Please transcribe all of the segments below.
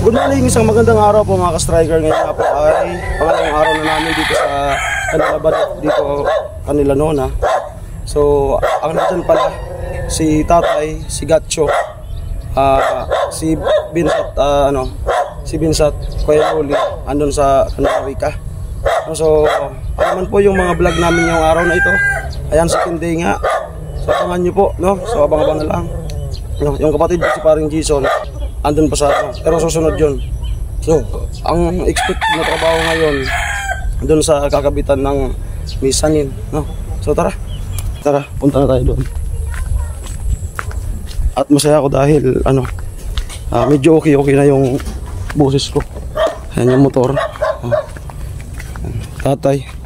Good morning, isang magandang araw po mga ka-striker. Ngayon nga po ay pangalawang araw na namin dito sa Kanilabad, dito kanila Nona. So, ang nandyan pala, si Tatay, si Gatcho, si Binsat, si Binsat, Kuya Luli, andun sa Kanilawika. So, naman po yung mga vlog namin yung araw na ito. Ayan, second day nga. So, abangan nyo po, no? So, abang-abang na lang. Yung kapatid ko si paring Jason, andun pa sa pero susunod yun. So, ang expect na trabaho ngayon doon sa kakabitan ng misanin, no? So tara, punta na tayo doon. At masaya ako dahil medyo okay na yung boses ko. Ayan yung motor. Tatay.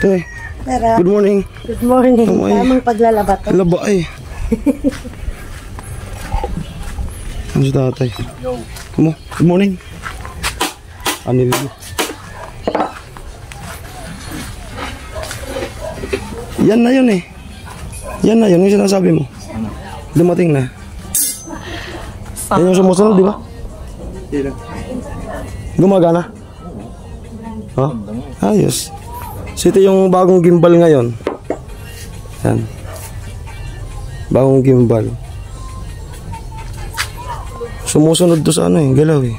Good morning. Good morning. Tamang paglalaba to. Laba ay. Ano si Tatay? Good morning. Anil. Yan na yun eh. Yan na yun yung sinasabi mo. Dumating na. Yan yung sumusunod, di ba? Gumagana? Ha? Ayos. So ito yung bagong gimbal ngayon. Yan. Bagong gimbal. Sumusunod to sa galaw eh.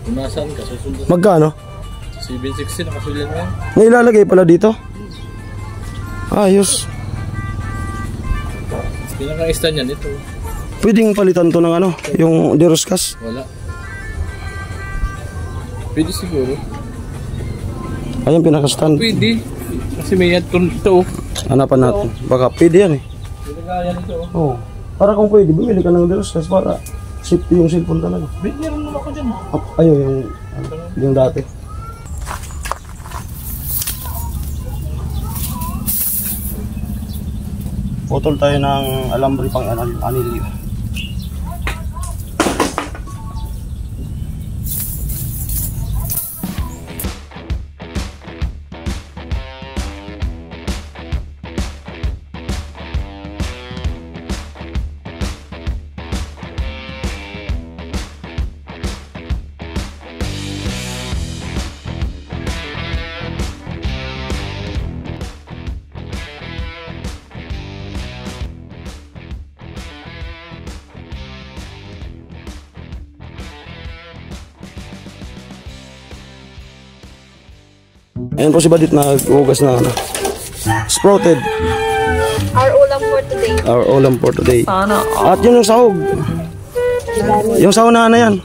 Unasan ka susunod. Magkano? 760 nakasulat mo yan. Nailalagay pala dito. Ayos. Pinaka-stand yan ito. Pwedeng palitan to ng yung deroskas. Wala. Pwede siguro. Ayan pinaka-stand. Pwede. Kasi may add-on ito. Hanapan natin. Baka pwede yan eh. Pwede ka yan ito. Oo. Para kung pwede, bumili ka ng deroskas para safety yung cellphone talaga. Meron naman ako dyan. Ayun, yung dati. Putol tayo ng alambre pang anilyo. Ayan po si Badit na hugas na sprouted. Our ulam for today. Our ulam for today. Sana. At yun yung sahog. Yung sahog na yan.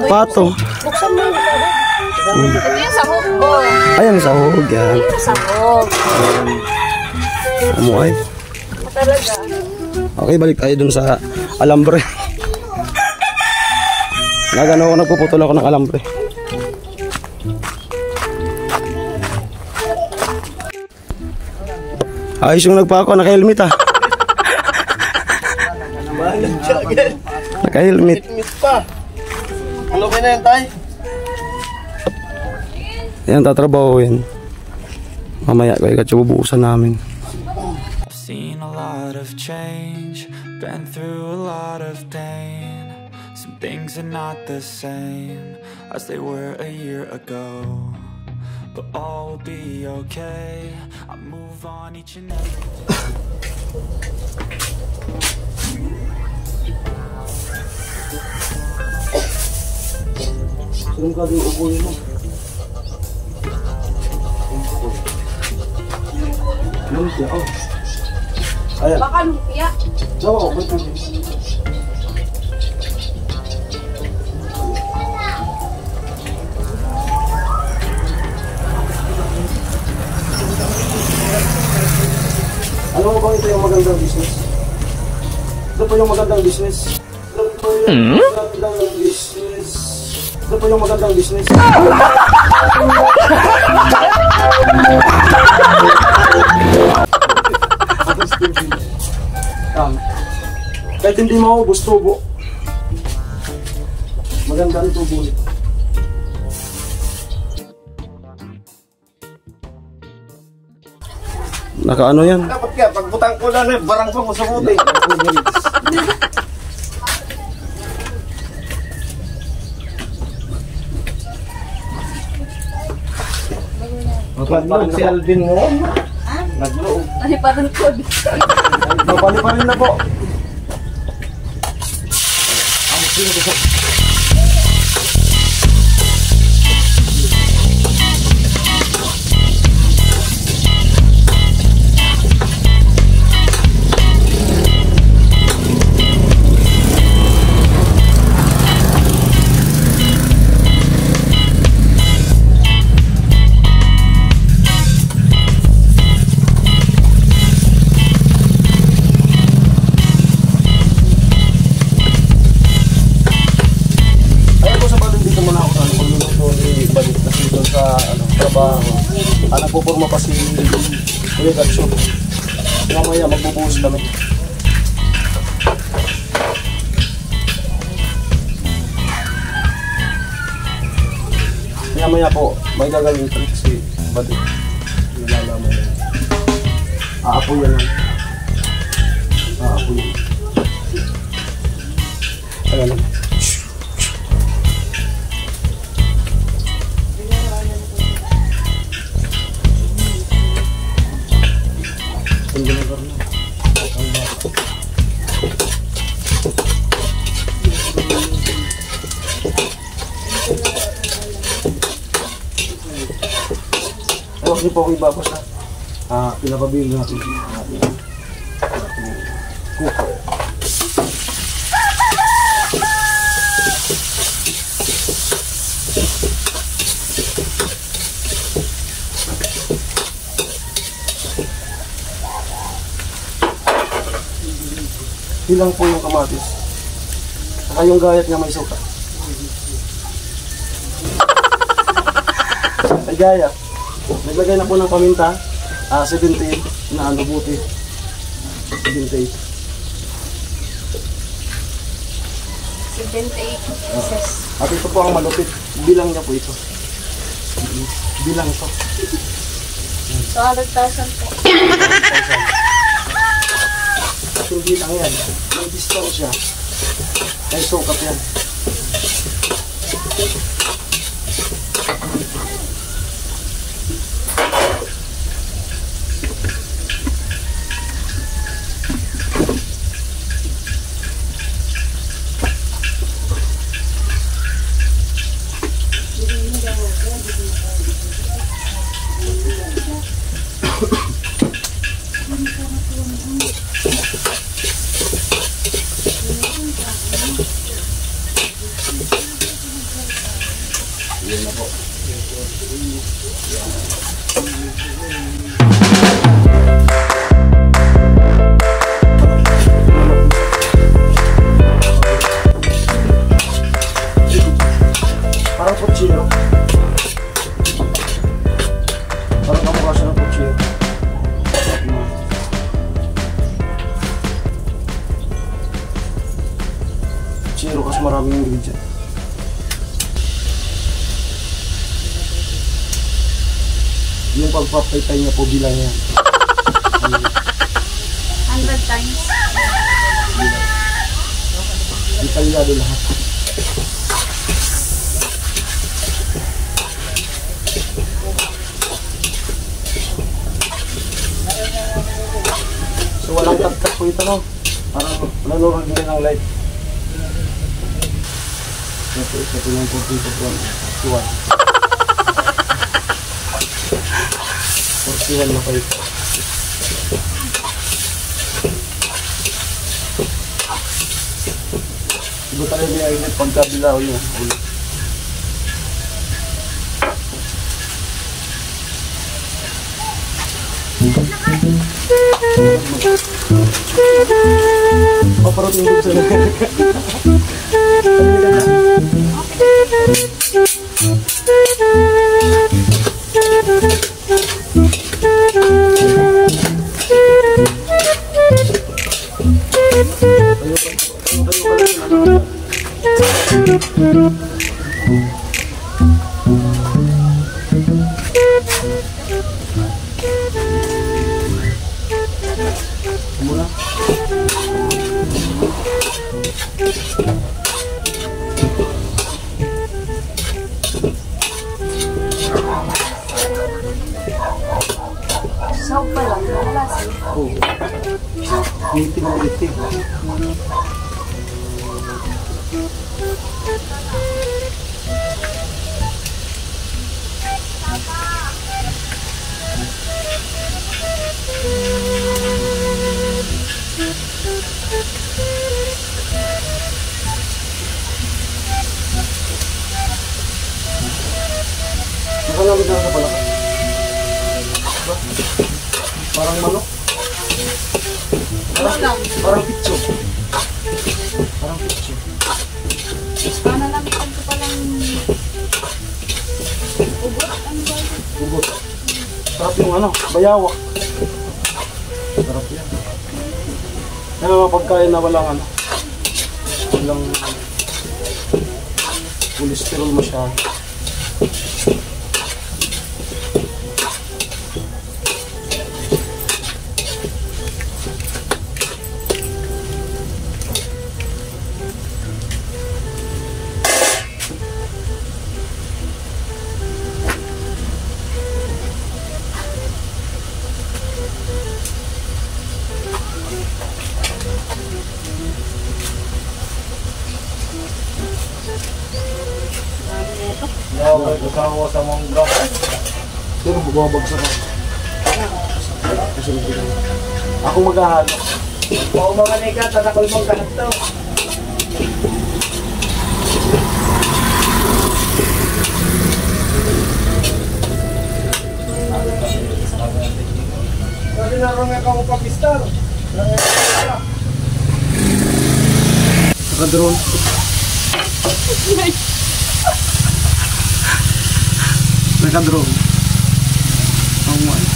Pato. Buksan mo. Ito yung sahog ko. Ayan yung sahog. Yan. Ito yung sahog. Amuay. Talaga. Okay, balik tayo dun sa alambre. Nagpuputol ako ng alambre. Ayos yung nagpako, naka-helmet Naka-helmet. Ano ba na yan tayo? Yan, tatrabahuin. Mamaya ko bubuusan namin. I've seen a lot of change, been through a lot of pain. Some things are not the same as they were a year ago, but all will be okay. I move on each and every Saan ka din upuin mo? Lumpia, Ayan. Baka lumpia. Oo, ba't natin? Alam mo bang ito yung magandang business? Ito po yung magandang business. Ito po yung magandang business. Ito po yung magandang business. Kahit hindi maubos, tubo. Maganda rin tubo. Nakaano yan? Dapat kaya, pagbutang ko lang eh, barang pa mo sa buti. Parang si Alvin mo. Nagloob. Ay, parang kod. Mabali pa rin na po. Nagpuporma pa si Kuya Gatso. Mamaya magbubuhos kami. Mamaya po, may gagawin trick si Buddy. Nalalaman yan. Aapo yan lang. Aapo yan. Ayan lang. Huwag niyo po ako ibabas na pinapabili natin cooker. Ilang po yung kamatis. Saka yung gayat niya may suka. Ay gaya. Naglagay na po ng paminta. 78 na ano buti. 78. 78 pieces. At ito po ang malupit. Bilang niya po ito. Bilang ito. So, 100,000 po. Yung bilang yan. May distansya. May sukat yan. Yan na po. Parang kutsilo. Parang kamukha siya ng kutsilo. Kutsilo kasi maraming ingredient. Yung pagpapaytay niya po bilang yan. 100 times. Detalyado lahat. So walang tagtag po ito, no? Parang nanurag din ng light. Ito yung pagpito po. 41 na kayo. Iba tayo niya init pagkabilaw niya. Paparot yung buksan na. Sahog pa lang. Wala siya. Oo. Meeting ulit eh. Nakalawid na sa palaka. Parang manok. Parang pitso. Parang pitso. Nalamitan ko palang ugot. Ano ba yun? Ugot. Sarap yung ano, bayawak. Sarap yan. Yan ang mga pagkain na walang ano. Walang cholesterol masyado. Okay, kasama sa mong block. Pero bumabagsak ako. Kasi ako maghahalo. Oo mga nika, tatakol mong kahat to. Kasi naroon nga kang papistal. Naka-drone. Naka-drone. Ang mga.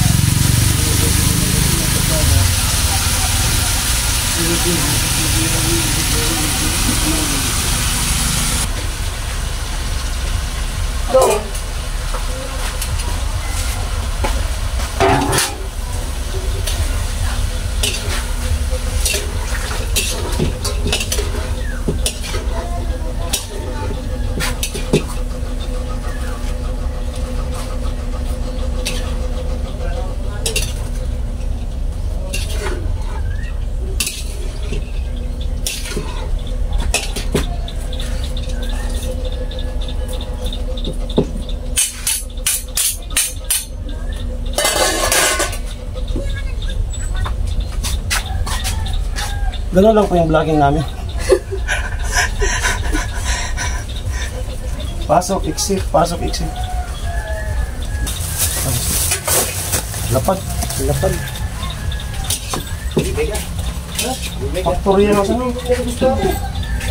Gano'n lang po yung vlogging namin. Pasok, exit, pasok, exit. Lapad, lapad. Factory yan ako.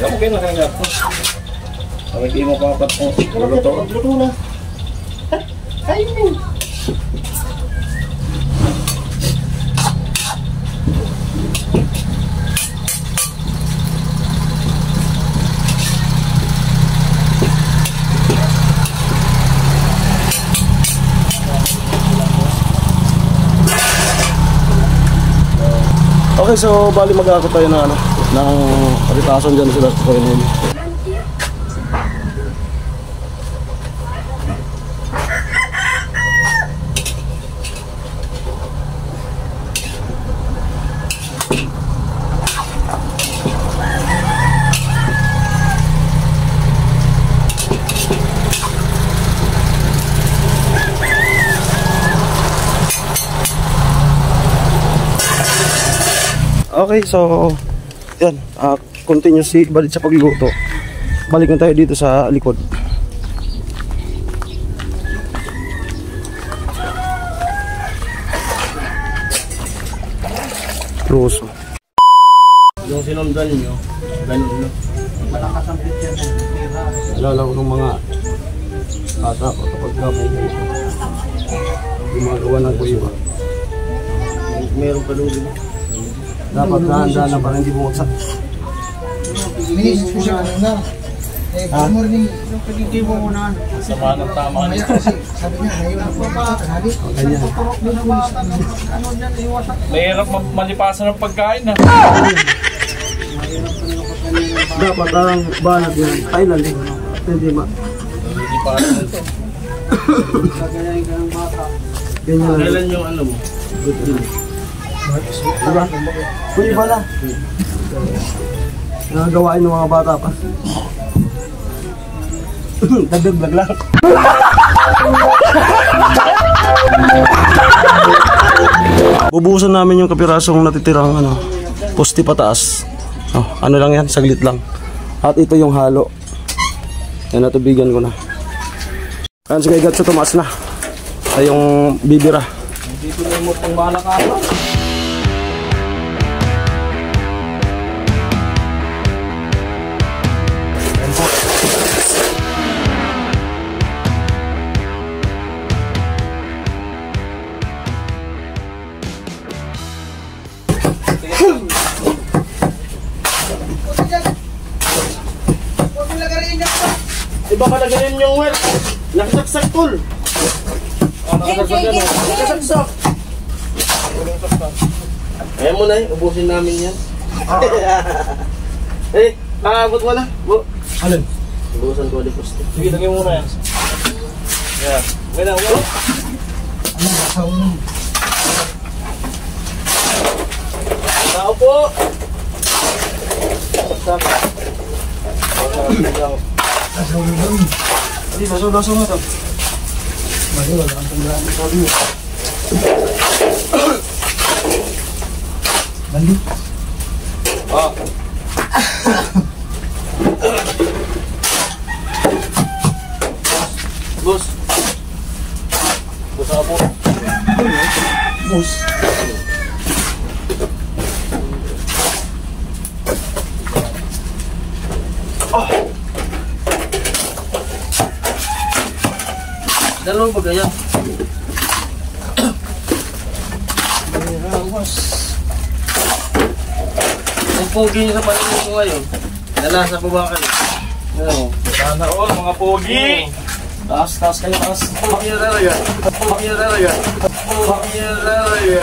Alam mo kayo nakangapos. Pagkiki mo papat mo. Luto na. Ay mo. Okay, so bali mag-ako tayo ng ano, ng paritason dyan sila sa Coinel. Okay, so yan, continuously balik sa pagluto. Balik na tayo dito sa likod. Proso. Yung sinundan nyo, ganun no. Malakas ang picture na. Alala ko ng mga bata ko kapag gumagawa ng kuiba. Meron pa doon. Dapat dahan-dahan na para hindi bumagsak. Minis ko siya kanina. Good morning. Pagkikip mo muna. Sama ng tama niya. Sabi niya, ngayon ako pa. Tanghali. Mahirap malipasan ng pagkain na. Dapat ang banat yan. Thailand din. Hindi ba? Malipasan ito. Kagayain ka ng bata. Ganyan lang. Kailan yung ano mo? Diba? Uy, iba na. Nagagawain ng mga bata pa. Dagdag vlog lang. Bubuhusan namin yung kapirasong natitirang ano, poste pataas. Oh, ano lang yan, saglit lang. At ito yung halo. Yan, natubigan ko na. Ayan, sige, gat sa tumaas na. Ay yung bibira. Dito na mo pang malakapa. Iba ka na ganyan yung well. Nakasaksak tol. Nakasaksak. Kaya mo na ubusin namin yan. Abot mo na. Alin? Ubusan ko di poste. Sige, lagay mo muna yan. Yeah. May na, Ano ba sa unang? tao po. Saksak. Sa unang. Hindi, baso na ito. Mali, wala kang tanggaan. Sabi mo. Mali. Boss. Boss ako po. Boss. Dalawang ba ganyan? Boss. Ang pogi niyo sa paningin ko ngayon. Nalasa po ba kayo? Ano? Sana all, mga pogi! Taas kayo, taas. Pogi na talaga. Pogi na talaga. Pogi na talaga.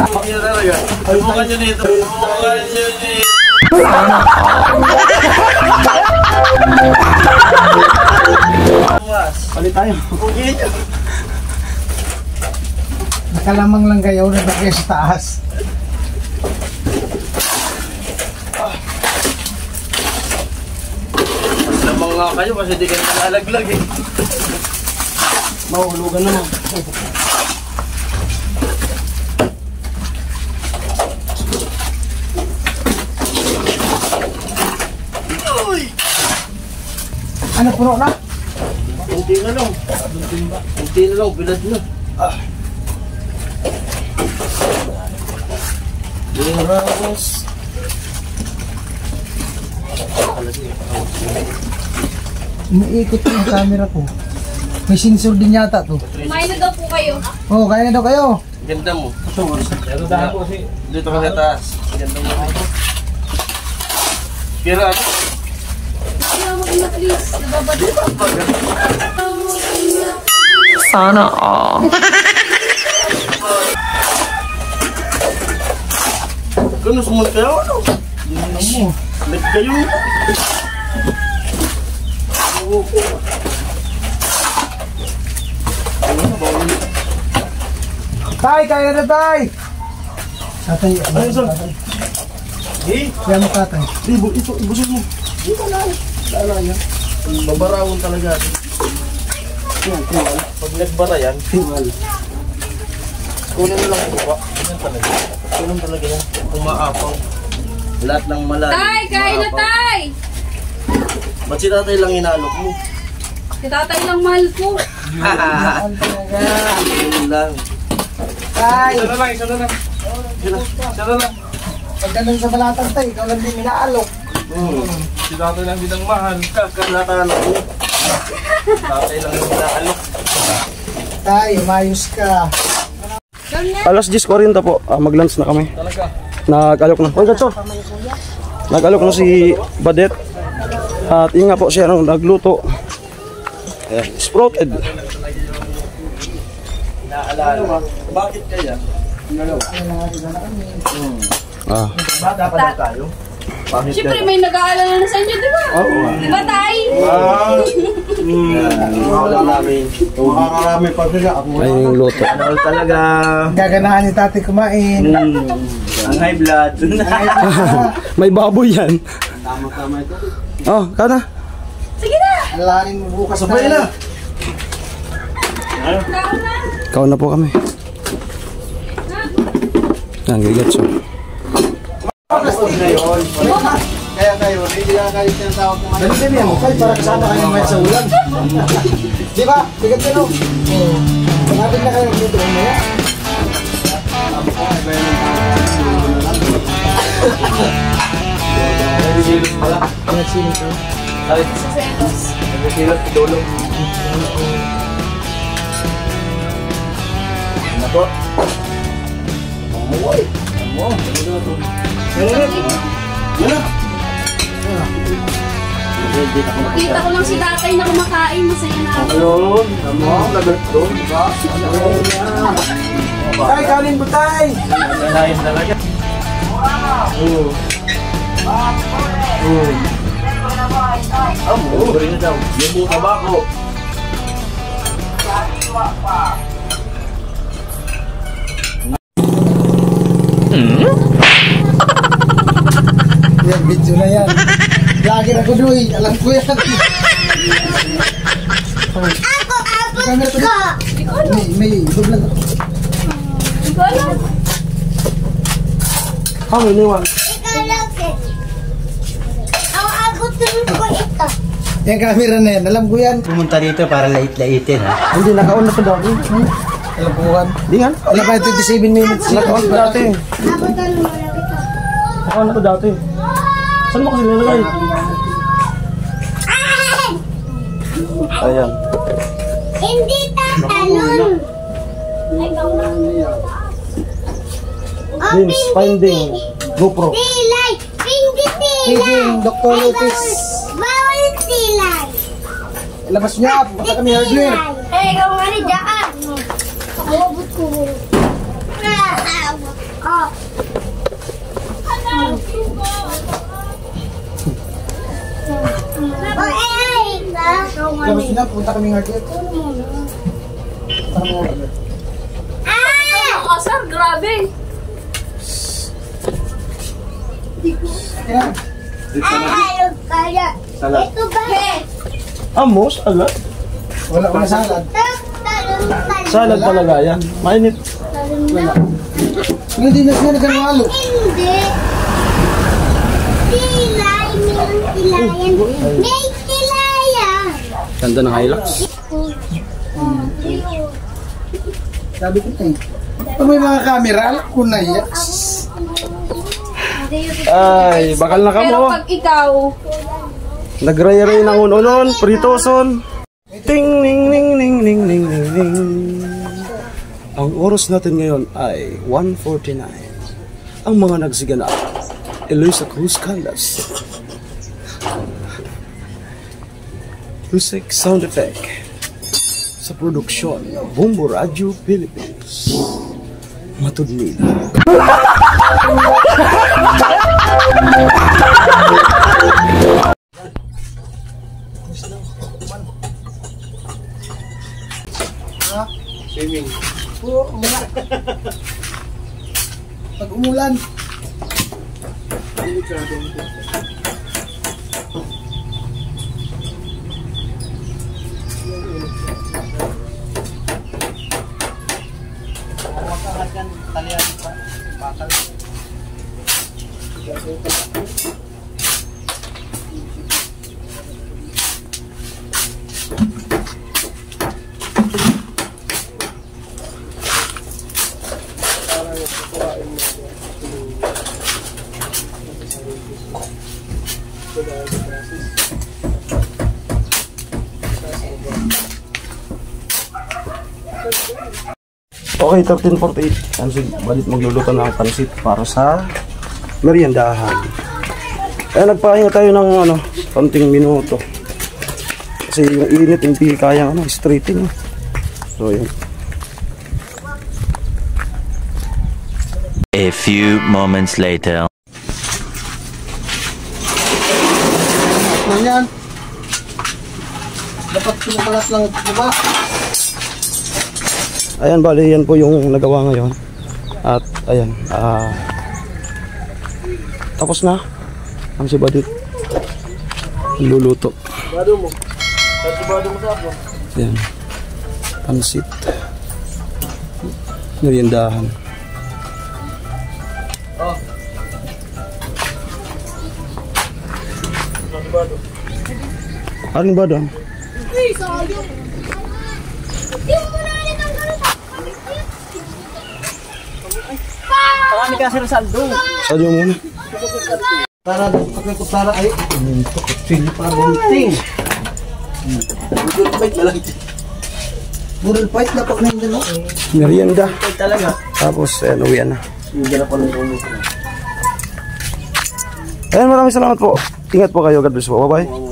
Pogi na talaga. Subukan nyo dito. Subukan nyo dito. Palit tayo. Pogi nyo. Nakalamang lang kayo na bagay sa taas. Lamang nga kayo kasi di kayo nalalaglag eh. Mahulugan naman. Ano, puno na? Kunti na lang. Kunti na lang. Bilad na. Ramos. Umiikot yung camera ko. May sensor din yata to. Kumain na daw po kayo. Oh, kaya na daw kayo. Ganda mo. Pero dahil po si... Dito ka sa taas. Ganda mo. Kira ano? Kaya mo na please. Nababado. Sana all. Kano sumunod kayo? Ano? Ano mo? Lag kayo. Tay, kaya na tay! Tatay, Ay, sir. kaya mo tatay. Ito, ibusin mo. Lala yan. Babarawon talaga. Yan, tiwal. Pag nagbara yan, Tiwal. kunin mo lang ang buka. Yan talaga. Kunin talaga yan. Kung maapaw. Lahat ng malalim. Tay, kain na tay! Ba't si tatay lang inaalok mo? Si tatay lang mahal ko. Ano talaga? Yun lang. Tay! Isa na lang. Pag ganun sa balatan tay, ikaw lang din inaalok. Si tatay lang din ang mahal. Kakalatanok mo. Tatay lang yung inaalok. Tay, umayos ka. Alas 10:40 po, mag-lunch na kami. Talaga. Nag-alok na. Oh, gato. Nag-alok na si Badet. At yun nga po siya nung nagluto. Ayan, sprouted. Naalala. Bakit kaya? Ah. Ba dapat na tayo? Siyempre may nag-aalala na sa inyo, di ba? Oo. Di ba, Tay? Makakarami pa sila. Ayun yung luto. Ano talaga? Gaganahan ni tatay kumain. Ang high blood. May baboy yan. Tama-tama ito. Oh, kana. Sige na! Alahanin mo bukas Sabay na. Tao na! Kaon na po kami. Yan, gigets. Kaya kayo, hindi ka kayo tinatawag mo ngayon. Ganun din yan. Kaya para kasama kayo naman sa ulan. Di ba? Bigat ka no? Pagkabit na kayo dito. Maya. Nagsisilot pala. Nagsinig ka. Ay, nagsisilot, idulong. Ano po? Amoy! Amo! Kita ko lang si tatay na kumakain, masaya na ako. Ayun! Amo! Lagat doon, diba? Tay, kanin mo tay! Nagalain talaga. Amo! Rin na daw. Yung buka bako. Yan, video na yan. Lagi na ko doy. Alam ko yan. Camera to. May doblan. Hindi ko alam. Kami niwan. Yan camera na yan. Alam ko yan. Pumunta dito para lait-laitin ha. Hindi, nakaon na pa dati. Alam ko yan. Hindi nga. Alam pa 27 minutes. Nakaon pa dati. Nakaon na pa dati. Saan mo kasi nilagay? Ayan. Hindi tatalon. Vince, finding. GoPro. Tilay. Hindi tilay. Feeding Dr. Lopez. Bawal tilay. Labas niya. Pupunta kami hardware. Eh, ikaw nga rin dyan. Abot ko. Oh. Labas niya. Pupunta kami hardware. Ang asar, grabe. Kaya. Ayun kaya. Ito ba? Amos, ala. Wala ko na salad. Salad talaga yan. Mainit. Hindi na siya nagkanwalo. Hindi. Tilay. Mayroong tilayan. May tilayan. Ganda ng Hilux. Sabi ko tayo. Pag may mga camera, alam ko na yan. Ay, bakal na Pero kamo. pag ikaw, Nagray-ray ng unon, pritoson. Ting ning ning ning ning ning ning ning. Ang oras natin ngayon ay 1:49. Ang mga nagsiganap, Eloisa Cruz Caldas. Music sound effect sa produksyon Bumbo Radio Philippines. Matudlila. Swimming. Oo, umulan. Pag umulan. Okay, 13:48. Pansit, balit magluluto ng pansit para sa meriendahan. Kaya nagpahinga tayo ng konting minuto. Kasi yung init hindi kayang straighten. So yun. A few moments later. sinukalat lang baba. Ayan, bali yan po yung nagawa ngayon. At ayan, tapos na ang si Badit luluto. Ayan, pansit, meriendahan. Aling ba doon? Marami kasi Rosaldo. Sadyo muna. Para pagkakutara ay sili pa bunting. Burol fight na pag nandiyan mo. Merienda. Talaga. Tapos uwi na. Hindi na pa ng ulo. Ayan, maraming salamat po. Ingat po kayo. God bless po. Bye-bye.